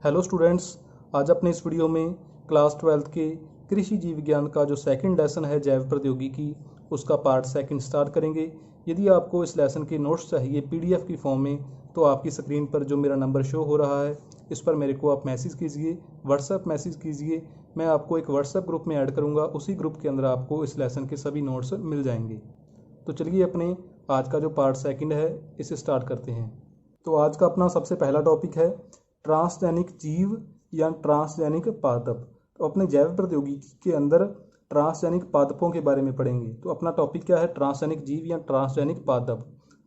Hello students, आज अपने इस वीडियो में क्लास 12th के कृषि जीव विज्ञान का जो सेकंड लेसन है जैव प्रौद्योगिकी, उसका पार्ट सेकंड स्टार्ट करेंगे। यदि आपको इस लेसन के नोट्स चाहिए पीडीएफ की फॉर्म में, तो आपकी स्क्रीन पर जो मेरा नंबर शो हो रहा है इस पर मेरे को आप मैसेज कीजिए, व्हाट्सएप मैसेज कीजिए। मैं आपको एक व्हाट्सएप ग्रुप में ऐड करूँगा, उसी ग्रुप के अंदर आपको इस लेसन के सभी नोट्स मिल जाएंगे। तो चलिए अपने आज का जो पार्ट सेकंड है इसे स्टार्ट करते हैं। तो आज का अपना सबसे पहला टॉपिक है ट्रांसजेनिक जीव या ट्रांसजेनिक पादप। तो अपने जैव प्रौद्योगिकी के अंदर ट्रांसजेनिक पादपों के बारे में पढ़ेंगे। तो अपना टॉपिक क्या है? ट्रांसजेनिक जीव या ट्रांसजेनिक पादप।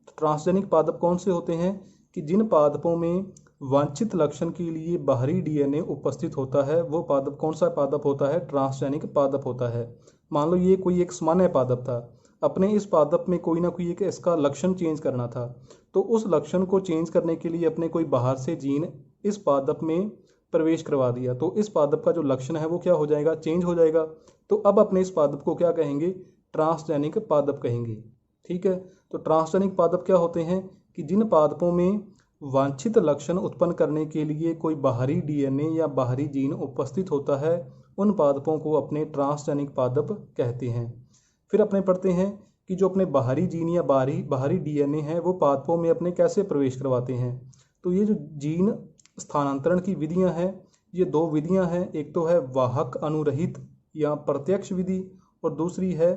तो ट्रांसजेनिक पादप कौन से होते हैं कि जिन पादपों में वांछित लक्षण के लिए बाहरी डीएनए उपस्थित होता है, वो पादप कौन सा पादप होता है? ट्रांसजेनिक पादप होता है। मान लो ये कोई एक सामान्य पादप था, अपने इस पादप में कोई ना कोई एक इसका लक्षण चेंज करना था, तो उस लक्षण को चेंज करने के लिए अपने कोई बाहर से जीन इस पादप में प्रवेश करवा दिया, तो इस पादप का जो लक्षण है वो क्या हो जाएगा? चेंज हो जाएगा। तो अब अपने इस पादप को क्या कहेंगे? ट्रांसजेनिक पादप कहेंगे। ठीक है। तो ट्रांसजेनिक पादप क्या होते हैं कि जिन पादपों में वांछित लक्षण उत्पन्न करने के लिए कोई बाहरी डीएनए या बाहरी जीन उपस्थित होता है, उन पादपों को अपने ट्रांसजेनिक पादप कहते हैं। फिर अपने पढ़ते हैं कि जो अपने बाहरी जीन या बाहरी डीएनए है वो पादपों में अपने कैसे प्रवेश करवाते हैं। तो ये जो जीन स्थानांतरण की विधियां हैं, ये दो विधियां हैं। एक तो है वाहक अनुरहित या प्रत्यक्ष विधि, और दूसरी है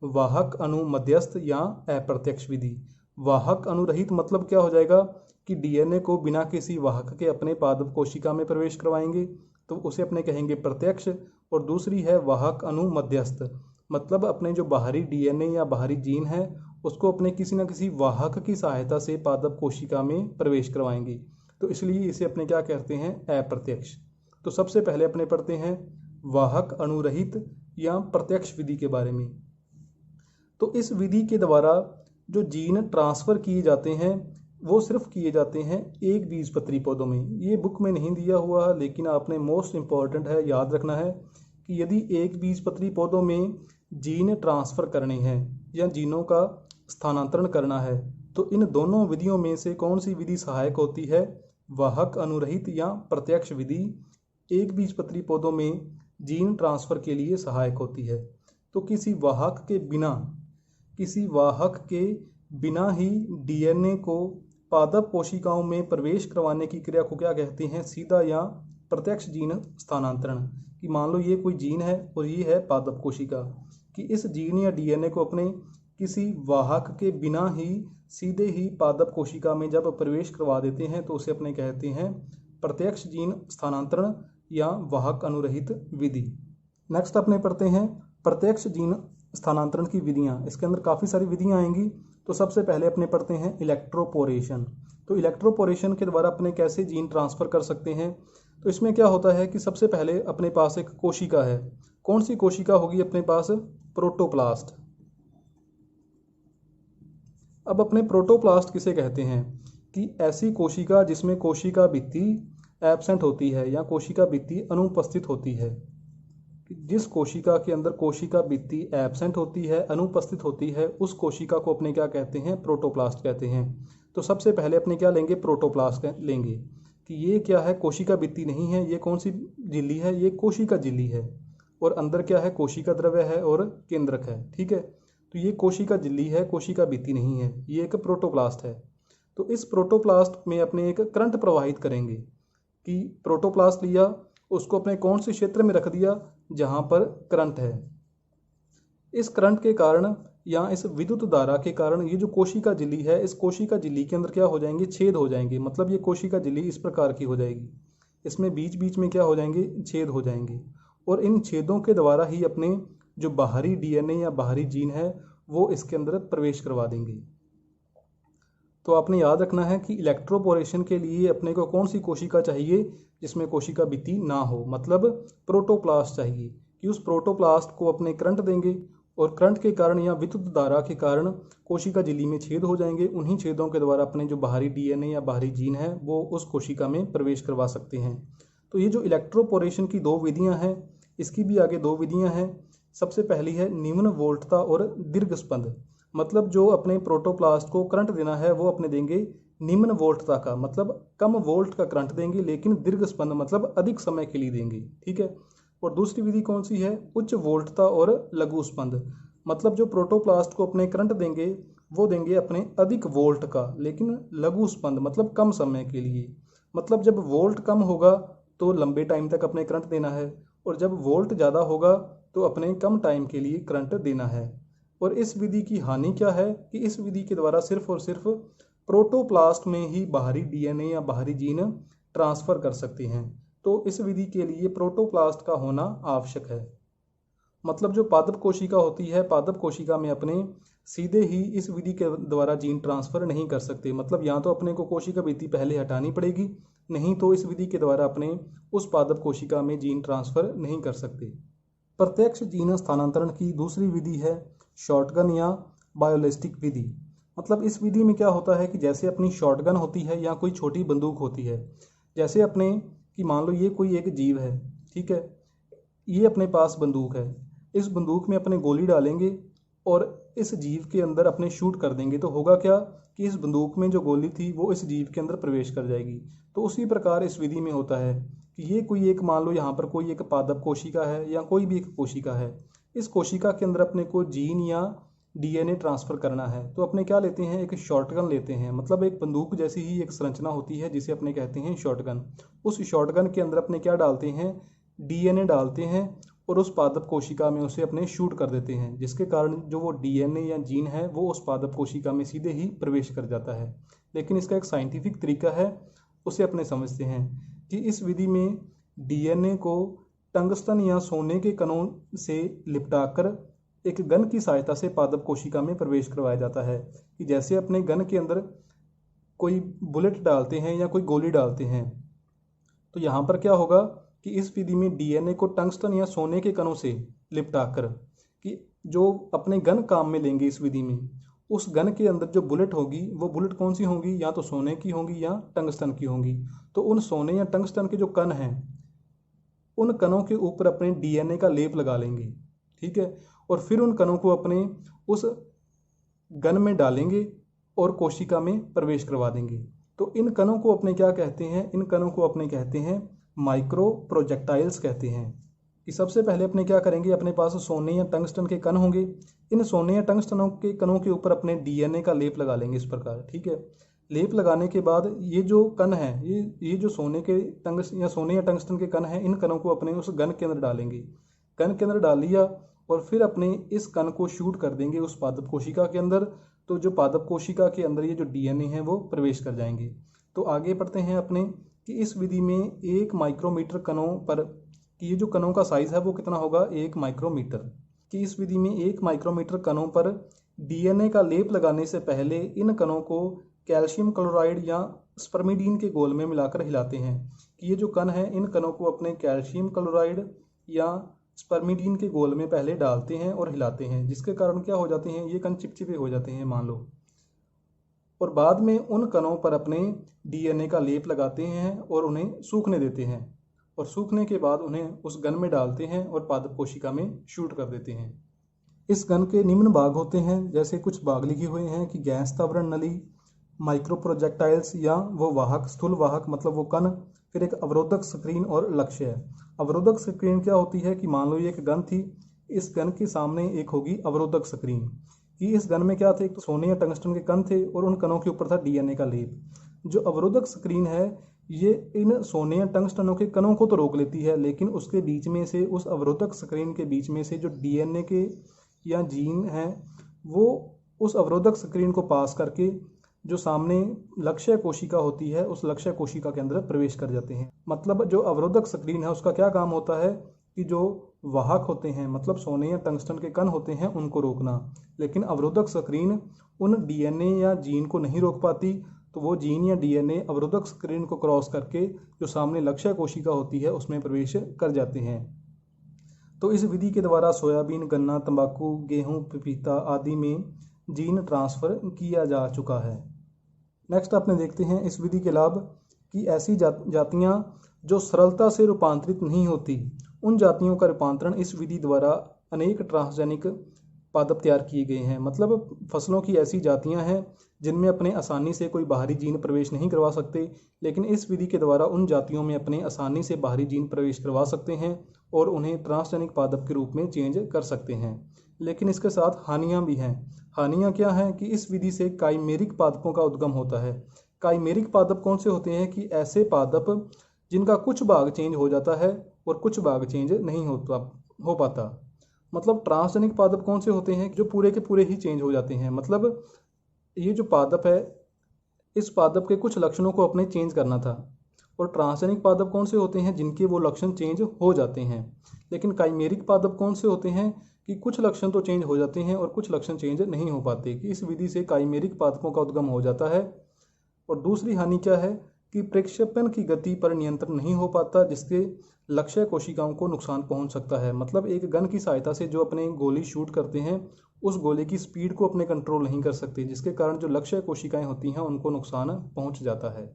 वाहक अनुमध्यस्थ या अप्रत्यक्ष विधि। वाहक अनुरहित मतलब क्या हो जाएगा कि डीएनए को बिना किसी वाहक के अपने पादप कोशिका में प्रवेश करवाएंगे, तो उसे अपने कहेंगे प्रत्यक्ष। और दूसरी है वाहक अनुमध्यस्थ, मतलब अपने जो बाहरी डीएनए या बाहरी जीन है उसको अपने किसी न किसी वाहक की सहायता से पादप कोशिका में प्रवेश करवाएंगे, तो इसलिए इसे अपने क्या कहते हैं? अप्रत्यक्ष। तो सबसे पहले अपने पढ़ते हैं वाहक अनुरहित या प्रत्यक्ष विधि के बारे में। तो इस विधि के द्वारा जो जीन ट्रांसफ़र किए जाते हैं वो सिर्फ किए जाते हैं एक बीजपत्री पौधों में। ये बुक में नहीं दिया हुआ है, लेकिन आपने मोस्ट इम्पॉर्टेंट है याद रखना है कि यदि एक बीजपत्री पौधों में जीन ट्रांसफ़र करने हैं या जीनों का स्थानांतरण करना है, तो इन दोनों विधियों में से कौन सी विधि सहायक होती है? वाहक अनुरहित या प्रत्यक्ष विधि एक बीजपत्री पौधों में जीन ट्रांसफ़र के लिए सहायक होती है। तो किसी वाहक के बिना ही डीएनए को पादप कोशिकाओं में प्रवेश करवाने की क्रिया को क्या कहते हैं? सीधा या प्रत्यक्ष जीन स्थानांतरण। कि मान लो ये कोई जीन है और ये है पादप कोशिका, कि इस जीन या डीएनए को अपने किसी वाहक के बिना ही सीधे ही पादप कोशिका में जब प्रवेश करवा देते हैं, तो उसे अपने कहते हैं प्रत्यक्ष जीन स्थानांतरण या वाहक अनुरहित विधि। नेक्स्ट अपने पढ़ते हैं प्रत्यक्ष जीन स्थानांतरण की विधियां। इसके अंदर काफ़ी सारी विधियां आएंगी। तो सबसे पहले अपने पढ़ते हैं इलेक्ट्रोपोरेशन। तो इलेक्ट्रोपोरेशन के द्वारा अपने कैसे जीन ट्रांसफ़र कर सकते हैं? तो इसमें क्या होता है कि सबसे पहले अपने पास एक कोशिका है। कौन सी कोशिका होगी अपने पास? प्रोटोप्लास्ट। अब अपने प्रोटोप्लास्ट किसे कहते हैं? कि ऐसी कोशिका जिसमें कोशिका भित्ति एब्सेंट होती है या कोशिका भित्ति अनुपस्थित होती है। जिस कोशिका के अंदर कोशिका भित्ति एब्सेंट होती है, अनुपस्थित होती है, उस कोशिका को अपने क्या कहते हैं? प्रोटोप्लास्ट कहते हैं। तो सबसे पहले अपने क्या लेंगे? प्रोटोप्लास्ट लेंगे कि ये क्या है? कोशिका भित्ति नहीं है। ये कौन सी झिल्ली है? ये कोशिका झिल्ली है। और अंदर क्या है? कोशिका द्रव्य है और केंद्रक है। ठीक है। तो ये कोशिका झिल्ली है, कोशिका भित्ति नहीं है। ये एक प्रोटोप्लास्ट है। तो इस प्रोटोप्लास्ट में अपने एक करंट प्रवाहित करेंगे कि प्रोटोप्लास्ट लिया, उसको अपने कौन से क्षेत्र में रख दिया? जहाँ पर करंट है। इस करंट के कारण या इस विद्युत धारा के कारण ये जो कोशिका झिल्ली है, इस कोशिका झिल्ली के अंदर क्या हो जाएंगे? छेद हो जाएंगे। मतलब ये कोशिका झिल्ली इस प्रकार की हो जाएगी, इसमें बीच बीच में क्या हो जाएंगे? छेद हो जाएंगे। और इन छेदों के द्वारा ही अपने जो बाहरी डीएनए या बाहरी जीन है वो इसके अंदर प्रवेश करवा देंगे। तो आपने याद रखना है कि इलेक्ट्रोपोरेशन के लिए अपने को कौन सी कोशिका चाहिए? जिसमें कोशिका भित्ति ना हो, मतलब प्रोटोप्लास्ट चाहिए। कि उस प्रोटोप्लास्ट को अपने करंट देंगे और करंट के कारण या विद्युत धारा के कारण कोशिका झिल्ली में छेद हो जाएंगे। उन्हीं छेदों के द्वारा अपने जो बाहरी डीएनए या बाहरी जीन है वो उस कोशिका में प्रवेश करवा सकते हैं। तो ये जो इलेक्ट्रोपोरेशन की दो विधियां हैं, इसकी भी आगे दो विधियां हैं। सबसे पहली है निम्न वोल्टता और दीर्घ स्पंद। मतलब जो अपने प्रोटोप्लास्ट को करंट देना है वो अपने देंगे निम्न वोल्टता का मतलब कम वोल्ट का करंट देंगे लेकिन दीर्घ स्पंद मतलब अधिक समय के लिए देंगे, ठीक है। और दूसरी विधि कौन सी है, उच्च वोल्टता और लघु स्पंद, मतलब जो प्रोटोप्लास्ट को अपने करंट देंगे वो देंगे अपने अधिक वोल्ट का लेकिन लघु स्पंद मतलब कम समय के लिए। मतलब जब वोल्ट कम होगा तो लंबे टाइम तक अपने करंट देना है और जब वोल्ट ज़्यादा होगा तो अपने कम टाइम के लिए करंट देना है। और इस विधि की हानि क्या है कि इस विधि के द्वारा सिर्फ और सिर्फ प्रोटोप्लास्ट में ही बाहरी डीएनए या बाहरी जीन ट्रांसफ़र कर सकते हैं। तो इस विधि के लिए प्रोटोप्लास्ट का होना आवश्यक है। मतलब जो पादप कोशिका होती है, पादप कोशिका में अपने सीधे ही इस विधि के द्वारा जीन ट्रांसफ़र नहीं कर सकते। मतलब या तो अपने को कोशिका भित्ति पहले हटानी पड़ेगी, नहीं तो इस विधि के द्वारा अपने उस पादप कोशिका में जीन ट्रांसफ़र नहीं कर सकते। प्रत्यक्ष जीन स्थानांतरण की दूसरी विधि है शॉटगन या बायोलिस्टिक विधि। मतलब इस विधि में क्या होता है कि जैसे अपनी शॉटगन होती है या कोई छोटी बंदूक होती है, जैसे अपने कि मान लो ये कोई एक जीव है, ठीक है, ये अपने पास बंदूक है, इस बंदूक में अपने गोली डालेंगे और इस जीव के अंदर अपने शूट कर देंगे तो होगा क्या कि इस बंदूक में जो गोली थी वो इस जीव के अंदर प्रवेश कर जाएगी। तो उसी प्रकार इस विधि में होता है कि ये कोई एक मान लो यहाँ पर कोई एक पादप कोशिका है या कोई भी एक कोशिका है, इस कोशिका के अंदर अपने को जीन या डीएनए ट्रांसफ़र करना है तो अपने क्या लेते हैं, एक शॉटगन लेते हैं। मतलब एक बंदूक जैसी ही एक संरचना होती है जिसे अपने कहते हैं शॉटगन। उस शॉटगन के अंदर अपने क्या डालते हैं, डीएनए डालते हैं और उस पादप कोशिका में उसे अपने शूट कर देते हैं, जिसके कारण जो वो डीएनए या जीन है वो उस पादप कोशिका में सीधे ही प्रवेश कर जाता है। लेकिन इसका एक साइंटिफिक तरीका है, उसे अपने समझते हैं कि इस विधि में डीएनए को टंगस्टन या सोने के कणों से लिपटाकर एक गन की सहायता से पादप कोशिका में प्रवेश करवाया जाता है। कि जैसे अपने गन के अंदर कोई बुलेट डालते हैं या कोई गोली डालते हैं, तो यहाँ पर क्या होगा कि इस विधि में डीएनए को टंगस्टन या सोने के कणों से लिपटाकर कि जो अपने गन काम में लेंगे इस विधि में, उस गन के अंदर जो बुलेट होगी वो बुलेट कौन सी होंगी, या तो सोने की होंगी या टंगस्टन की होंगी। तो उन सोने या टंगस्टन के जो कण हैं उन कणों के ऊपर अपने डीएनए का लेप लगा लेंगे, ठीक है, और फिर उन कणों को अपने उस गन में डालेंगे और कोशिका में प्रवेश करवा देंगे। तो इन कणों को अपने क्या कहते हैं, इन कणों को अपने कहते हैं माइक्रो प्रोजेक्टाइल्स कहते हैं। कि सबसे पहले अपने क्या करेंगे, अपने पास सोने या टंगस्टन के कण होंगे, इन सोने या टंगस्टनों के कणों के ऊपर अपने डीएनए का लेप लगा लेंगे इस प्रकार, ठीक है। लेप लगाने के बाद ये जो कण है, ये जो सोने या टंगस्टन के कण हैं, इन कणों को अपने उस गन के अंदर डालेंगे। गन के अंदर डाल लिया और फिर अपने इस कण को शूट कर देंगे उस पादप कोशिका के अंदर। तो जो पादप कोशिका के अंदर ये जो डीएनए है वो प्रवेश कर जाएंगे। तो आगे बढ़ते हैं अपने कि इस विधि में 1 माइक्रोमीटर कणों पर, कि ये जो कणों का साइज़ है वो कितना होगा, 1 माइक्रोमीटर। कि इस विधि में 1 माइक्रोमीटर कणों पर डीएनए का लेप लगाने से पहले इन कणों को कैल्शियम क्लोराइड या स्पर्मिडीन के घोल में मिलाकर हिलाते हैं। कि ये जो कण है इन कणों को अपने कैल्शियम क्लोराइड या स्पर्मिडीन के घोल में पहले डालते हैं और हिलाते हैं, जिसके कारण क्या हो जाते हैं, ये कण चिपचिपे हो जाते हैं मान लो, और बाद में उन कणों पर अपने डीएनए का लेप लगाते हैं और उन्हें सूखने देते हैं, और सूखने के बाद उन्हें उस गन में डालते हैं और पादप कोशिका में शूट कर देते हैं। इस गन के निम्न भाग होते हैं, जैसे कुछ भाग लिखे हुए हैं कि गैस तावरण नली, माइक्रो प्रोजेक्टाइल्स या वो वाहक, स्थूल वाहक मतलब वो कण, फिर एक अवरोधक स्क्रीन और लक्ष्य है। अवरोधक स्क्रीन क्या होती है कि मान लो ये एक गन थी, इस गन के सामने एक होगी अवरोधक स्क्रीन। कि इस गन में क्या थे, एक तो सोने या टंगस्टन के कण थे और उन कणों के ऊपर था डीएनए का लेप। जो अवरोधक स्क्रीन है ये इन सोने या टंगस्टनों के कणों को तो रोक लेती है, लेकिन उसके बीच में से, उस अवरोधक स्क्रीन के बीच में से जो डीएनए के या जीन हैं वो उस अवरोधक स्क्रीन को पास करके जो सामने लक्ष्य कोशिका होती है उस लक्ष्य कोशिका के अंदर प्रवेश कर जाते हैं। मतलब जो अवरोधक स्क्रीन है उसका क्या काम होता है कि जो वाहक होते हैं, मतलब सोने या टंगस्टन के कण होते हैं, उनको रोकना। लेकिन अवरोधक स्क्रीन उन डीएनए या जीन को नहीं रोक पाती, तो वो जीन या डीएनए अवरोधक स्क्रीन को क्रॉस करके जो सामने लक्ष्य कोशिका होती है उसमें प्रवेश कर जाते हैं। तो इस विधि के द्वारा सोयाबीन, गन्ना, तंबाकू, गेहूं, पपीता आदि में जीन ट्रांसफ़र किया जा चुका है। नेक्स्ट अपने देखते हैं इस विधि के लाभ कि ऐसी जातियां जो सरलता से रूपांतरित नहीं होती, उन जातियों का रूपांतरण इस विधि द्वारा अनेक ट्रांसजेनिक पादप तैयार किए गए हैं। मतलब फसलों की ऐसी जातियां हैं जिनमें अपने आसानी से कोई बाहरी जीन प्रवेश नहीं करवा सकते, लेकिन इस विधि के द्वारा उन जातियों में अपने आसानी से बाहरी जीन प्रवेश करवा सकते हैं और उन्हें ट्रांसजेनिक पादप के रूप में चेंज कर सकते हैं। लेकिन इसके साथ हानियां भी हैं। हानियां क्या हैं कि इस विधि से काइमेरिक पादपों का उद्गम होता है। काइमेरिक पादप कौन से होते हैं कि ऐसे पादप जिनका कुछ भाग चेंज हो जाता है और कुछ भाग चेंज नहीं हो पाता। मतलब ट्रांसजेनिक पादप कौन से होते हैं जो पूरे के पूरे ही चेंज हो जाते हैं। मतलब ये जो पादप है, इस पादप के कुछ लक्षणों को अपने चेंज करना था। और ट्रांसजेनिक पादप कौन से होते हैं जिनके वो लक्षण चेंज हो जाते हैं। लेकिन काइमेरिक पादप कौन से होते हैं कि कुछ लक्षण तो चेंज हो जाते हैं और कुछ लक्षण चेंज नहीं हो पाते, कि इस विधि से काइमेरिक पादपों का उद्गम हो जाता है। और दूसरी हानि क्या है कि प्रक्षेपण की गति पर नियंत्रण नहीं हो पाता, जिसके लक्ष्य कोशिकाओं को नुकसान पहुंच सकता है। मतलब एक गन की सहायता से जो अपने गोली शूट करते हैं, उस गोले की स्पीड को अपने कंट्रोल नहीं कर सकते, जिसके कारण जो लक्ष्य कोशिकाएं होती हैं उनको नुकसान पहुंच जाता है।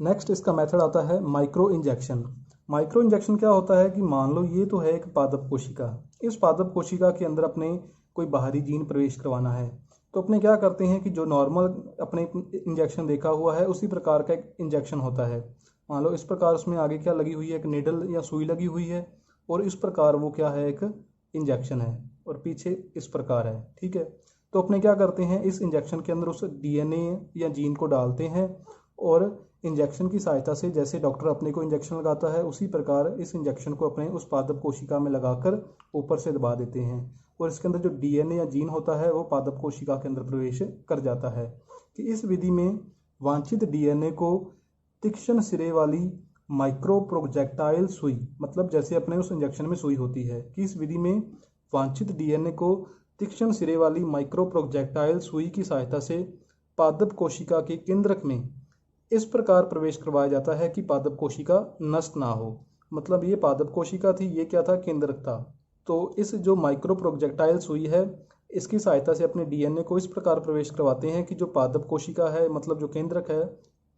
नेक्स्ट इसका मेथड आता है माइक्रो इंजेक्शन। माइक्रो इंजेक्शन क्या होता है कि मान लो ये तो है एक पादप कोशिका, इस पादप कोशिका के अंदर अपने कोई बाहरी जीन प्रवेश करवाना है, तो अपने क्या करते हैं कि जो नॉर्मल अपने इंजेक्शन देखा हुआ है उसी प्रकार का एक इंजेक्शन होता है। मान लो इस प्रकार उसमें आगे क्या लगी हुई है, एक निडल या सुई लगी हुई है, और इस प्रकार वो क्या है, एक इंजेक्शन है, और पीछे इस प्रकार है। ठीक है, तो अपने क्या करते हैं, इस इंजेक्शन के अंदर उस डीएनए या जीन को डालते हैं और इंजेक्शन की सहायता से, जैसे डॉक्टर अपने को इंजेक्शन लगाता है उसी प्रकार इस इंजेक्शन को अपने उस पादप कोशिका में लगाकर ऊपर से दबा देते हैं, और इसके अंदर जो डीएनए या जीन होता है वो पादप कोशिका के अंदर प्रवेश कर जाता है। कि इस विधि में वांछित डीएनए को तीक्ष्ण सिरे वाली माइक्रो प्रोजेक्टाइल सुई, मतलब जैसे अपने उस इंजेक्शन में सुई होती है, कि इस विधि में वांछित डीएनए को तीक्ष्ण सिरे वाली माइक्रो प्रोजेक्टाइल सुई की सहायता से पादप कोशिका के केंद्रक में इस प्रकार प्रवेश करवाया जाता है कि पादप कोशिका नष्ट ना हो। मतलब ये पादप कोशिका थी, ये क्या था, केंद्रक था। तो इस जो माइक्रो प्रोजेक्टाइल सुई है, इसकी सहायता से अपने डीएनए को इस प्रकार प्रवेश करवाते हैं कि जो पादप कोशिका है, मतलब जो केंद्रक है,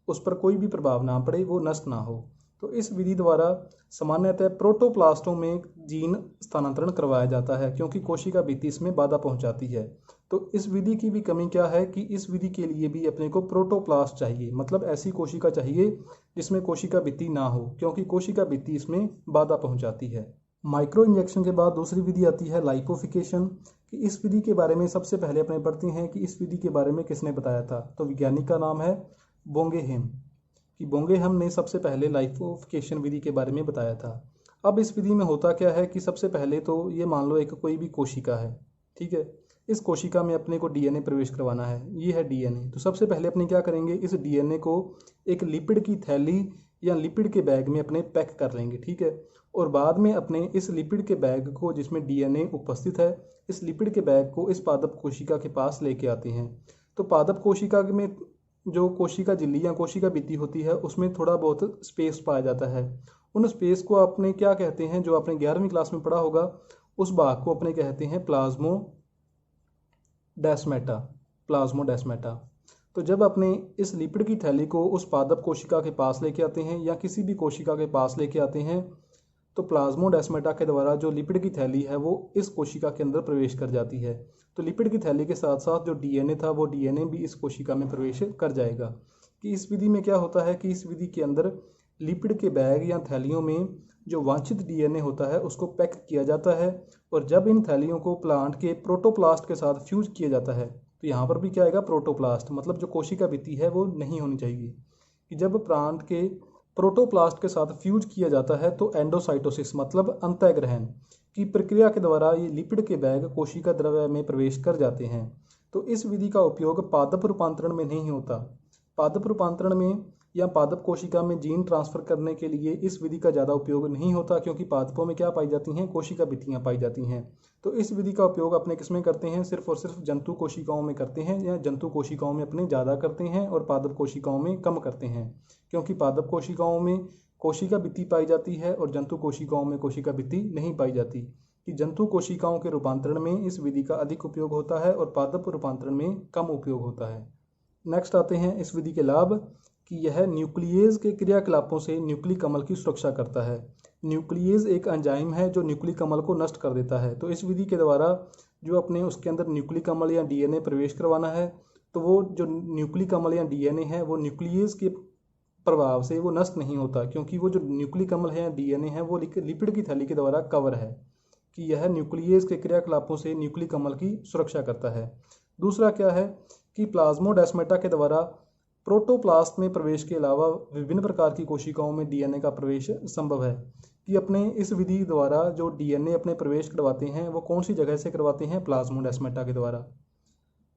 उस पर कोई भी प्रभाव ना पड़े, वो नष्ट ना हो। तो इस विधि द्वारा सामान्यतः प्रोटोप्लास्टों में जीन स्थानांतरण करवाया जाता है, क्योंकि कोशिका भित्ति इसमें बाधा पहुंचाती है। तो इस विधि की भी कमी क्या है कि इस विधि के लिए भी अपने को प्रोटोप्लास्ट चाहिए, मतलब ऐसी कोशिका चाहिए जिसमें कोशिका भित्ति ना हो, क्योंकि कोशिका भित्ति इसमें बाधा पहुंचाती है। माइक्रो इंजेक्शन के बाद दूसरी विधि आती है लाइपोफिकेशन। कि इस विधि के बारे में सबसे पहले अपने पढ़ते हैं कि इस विधि के बारे में किसने बताया था। तो वैज्ञानिक का नाम है बोंगेहेम। कि बोंगेहेम ने सबसे पहले लाइपोफिकेशन विधि के बारे में बताया था। अब इस विधि में होता क्या है कि सबसे पहले तो ये मान लो एक कोई भी कोशिका है, ठीक है, इस कोशिका में अपने को डीएनए प्रवेश करवाना है। ये है डीएनए। तो सबसे पहले अपने क्या करेंगे, इस डीएनए को एक लिपिड की थैली या लिपिड के बैग में अपने पैक कर लेंगे, ठीक है। और बाद में अपने इस लिपिड के बैग को, जिसमें डीएनए उपस्थित है, इस लिपिड के बैग को इस पादप कोशिका के पास लेके आते हैं। तो पादप कोशिका में जो कोशिका झिल्ली या कोशिका भित्ति होती है, उसमें थोड़ा बहुत स्पेस पाया जाता है। उन स्पेस को आपने क्या कहते हैं, जो आपने 11वीं क्लास में पढ़ा होगा, उस भाग को अपने कहते हैं प्लाज्मोडेस्माटा। प्लाज्मोडेस्माटा। तो जब अपने इस लिपिड की थैली को उस पादप कोशिका के पास लेके आते हैं या किसी भी कोशिका के पास लेके आते हैं, तो प्लाज्मोडेस्माटा के द्वारा जो लिपिड की थैली है वो इस कोशिका के अंदर प्रवेश कर जाती है। तो लिपिड की थैली के साथ साथ जो डीएनए था, वो डीएनए भी इस कोशिका में प्रवेश कर जाएगा। कि इस विधि में क्या होता है कि इस विधि के अंदर लिपिड के बैग या थैलियों में जो वांछित डीएनए होता है उसको पैक किया जाता है, और जब इन थैलियों को प्लांट के प्रोटोप्लास्ट के साथ फ्यूज किया जाता है, तो यहाँ पर भी क्या आएगा, प्रोटोप्लास्ट, मतलब जो कोशिका भित्ति है वो नहीं होनी चाहिए। कि जब प्लांट के प्रोटोप्लास्ट के साथ फ्यूज किया जाता है तो एंडोसाइटोसिस, मतलब अंतःग्रहण की प्रक्रिया के द्वारा ये लिपिड के बैग कोशिका द्रव्य में प्रवेश कर जाते हैं। तो इस विधि का उपयोग पादप रूपांतरण में नहीं होता। पादप रूपांतरण में या पादप कोशिका में जीन ट्रांसफर करने के लिए इस विधि का ज़्यादा उपयोग नहीं होता, क्योंकि पादपों में क्या पाई जाती हैं, कोशिका भित्तियाँ पाई जाती हैं। तो इस विधि का उपयोग अपने किसमें करते हैं, सिर्फ और सिर्फ जंतु कोशिकाओं में करते हैं, या जंतु कोशिकाओं में अपने ज़्यादा करते हैं और पादप कोशिकाओं में कम करते हैं। क्योंकि पादप कोशिकाओं में कोशिका भित्ति पाई जाती है और जंतु कोशिकाओं में कोशिका भित्ति नहीं पाई जाती। कि जंतु कोशिकाओं के रूपांतरण में इस विधि का अधिक उपयोग होता है और पादप रूपांतरण में कम उपयोग होता है। नेक्स्ट आते हैं इस विधि के लाभ, कि यह न्यूक्लियेज के क्रियाकलापों से न्यूक्लिक कमल की सुरक्षा करता है। न्यूक्लियेज एक एंजाइम है जो न्यूक्लिक कमल को नष्ट कर देता है। तो इस विधि के द्वारा जो अपने उसके अंदर न्यूक्लिक अम्ल या डीएनए प्रवेश करवाना है, तो वो जो न्यूक्लिक अम्ल या डीएनए है वो न्यूक्लियस के प्रभाव से वो नष्ट नहीं होता, क्योंकि वो जो न्यूक्लिक अम्ल है या डीएनए है वो लिपिड की थैली के द्वारा कवर है कि यह न्यूक्लियस के क्रियाकलापों से न्यूक्लिक अम्ल की सुरक्षा करता है। दूसरा क्या है कि प्लाज्मोडेस्माटा के द्वारा प्रोटोप्लास्ट में प्रवेश के अलावा विभिन्न प्रकार की कोशिकाओं में डीएनए का प्रवेश संभव है। कि अपने इस विधि द्वारा जो डीएनए अपने प्रवेश करवाते हैं वो कौन सी जगह से करवाते हैं? प्लाज्मोडेस्माटा के द्वारा।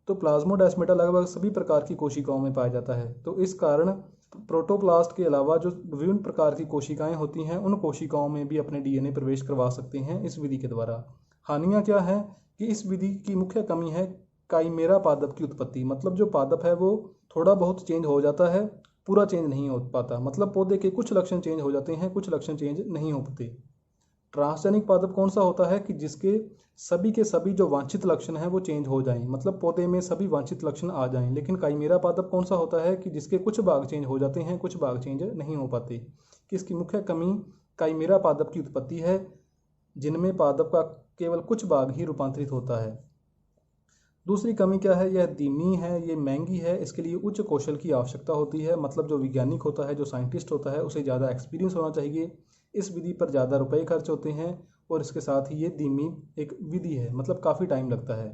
तो प्लाज्मोडेस्माटा लगभग सभी प्रकार की कोशिकाओं में पाया जाता है। तो इस कारण प्रोटोप्लास्ट के अलावा जो विभिन्न प्रकार की कोशिकाएं होती हैं उन कोशिकाओं में भी अपने डीएनए प्रवेश करवा सकते हैं इस विधि के द्वारा। हानियां क्या है कि इस विधि की मुख्य कमी है काइमेरा पादप की उत्पत्ति। मतलब जो पादप है वो थोड़ा बहुत चेंज हो जाता है, पूरा चेंज नहीं हो पाता। मतलब पौधे के कुछ लक्षण चेंज हो जाते हैं, कुछ लक्षण चेंज नहीं हो पाते। ट्रांसजेनिक पादप कौन सा होता है कि जिसके सभी के सभी जो वांछित लक्षण हैं वो चेंज हो जाएं, मतलब पौधे में सभी वांछित लक्षण आ जाएं। लेकिन काइमेरा पादप कौन सा होता है कि जिसके कुछ भाग चेंज हो जाते हैं, कुछ भाग चेंज नहीं हो पाते। कि इसकी मुख्य कमी काइमेरा पादप की उत्पत्ति है, जिनमें पादप का केवल कुछ भाग ही रूपांतरित होता है। दूसरी कमी क्या है? यह धीमी है, ये महंगी है, इसके लिए उच्च कौशल की आवश्यकता होती है। मतलब जो वैज्ञानिक होता है, जो साइंटिस्ट होता है, उसे ज़्यादा एक्सपीरियंस होना चाहिए। इस विधि पर ज़्यादा रुपए खर्च होते हैं और इसके साथ ही ये धीमी एक विधि है, मतलब काफ़ी टाइम लगता है।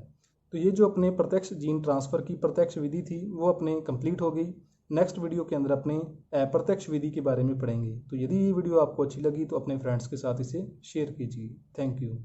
तो ये जो अपने प्रत्यक्ष जीन ट्रांसफ़र की प्रत्यक्ष विधि थी वो अपने कंप्लीट हो गई। नेक्स्ट वीडियो के अंदर अपने अप्रत्यक्ष विधि के बारे में पढ़ेंगे। तो यदि ये वीडियो आपको अच्छी लगी तो अपने फ्रेंड्स के साथ इसे शेयर कीजिए। Thank you.